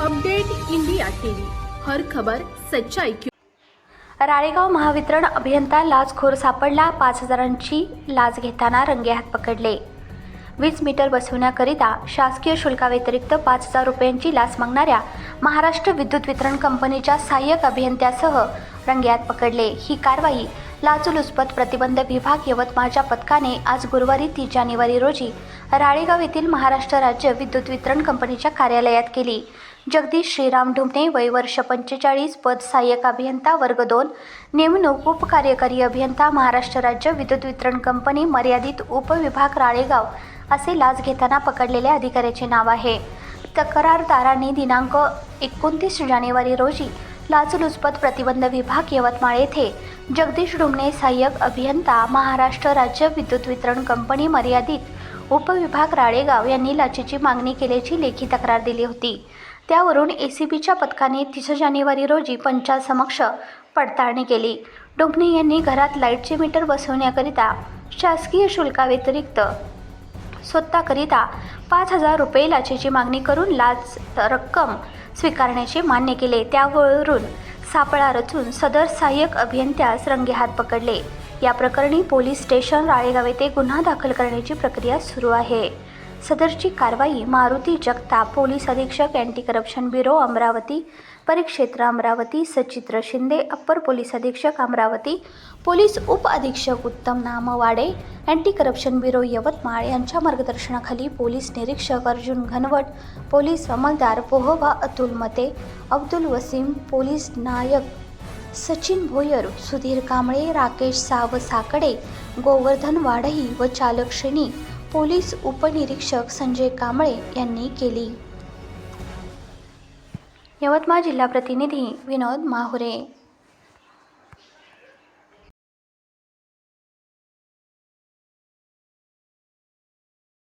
Update India TV, हर खबर सच्चाई की। राळेगाव महावितरण अभियंता लाचखोर सापडला। 5,000ची लाच घेताना रंगेहात पकडले। वीज मीटर बसवण्याकरिता शासकीय शुल्काव्यतिरिक्त 5,000 रुपयांची लाच मागणाऱ्या महाराष्ट्र विद्युत वितरण कंपनीच्या सहाय्यक अभियंत्यासह रंगेहात पकडले। ही कारवाई लाचलुचपत प्रतिबंध विभाग यवतमाळच्या पथकाने आज गुरुवारी 30 जानेवारी रोजी राळेगाव येथील महाराष्ट्र राज्य विद्युत वितरण कंपनीच्या कार्यालयात केली। जगदीश श्रीराम ढुमणे, वय वर्ष 45, पद सहाय्यक अभियंता वर्ग 2, नेमणूक उपकार्यकारी अभियंता महाराष्ट्र राज्य विद्युत वितरण कंपनी मर्यादित उपविभाग राळेगाव असे लाच घेताना पकडलेल्या अधिकाऱ्याचे नाव आहे। तक्रारदारांनी दिनांक 29 जानेवारी रोजी लाचलुचपत प्रतिबंध विभाग यवतमाळ येथे जगदीश ढुमणे, सहाय्यक अभियंता महाराष्ट्र राज्य विद्युत वितरण कंपनी मर्यादित उपविभाग राळेगाव यांनी लाचेची मागणी केल्याची लेखी तक्रार दिली होती। त्यावरून एसीबीच्या पथकाने 30 जानेवारी रोजी पंचासमक्ष पडताळणी केली। ढुमणे यांनी घरात लाईटचे मीटर बसवण्याकरिता शासकीय शुल्काव्यतिरिक्त स्वतःकरिता 5,000 रुपये लाचेची मागणी करून लाच रक्कम स्वीकारण्याचे मान्य केले। त्यावरून सापळा रचून सदर सहाय्यक अभियंत्यास रंगेहात पकडले। या प्रकरणी पोलीस स्टेशन राळेगाव येथे गुन्हा दाखल करण्याची प्रक्रिया सुरू आहे। सदरची कारवाई मारुती जगताप, पोलीस अधीक्षक अँटी करप्शन ब्युरो अमरावती, परिक्षेत्र अमरावती, सचित्र शिंदे, अप्पर पोलीस अधीक्षक अमरावती, पोलीस उप अधीक्षक उत्तम नामवाडे, अँटी करप्शन ब्युरो यवतमाळ यांच्या मार्गदर्शनाखाली पोलीस निरीक्षक अर्जुन घनवट, पोलीस अंमलदार पोहवा अतुल मते, अब्दुल वसीम, पोलीस नायक सचिन भोयर, सुधीर कांबळे, राकेश सावसाकडे, गोवर्धन वाढई व चालक श्रेणी पोलीस उपनिरीक्षक संजय कांबळे यांनी केली। यवतमाळ जिल्हा प्रतिनिधी विनोद माहुरे।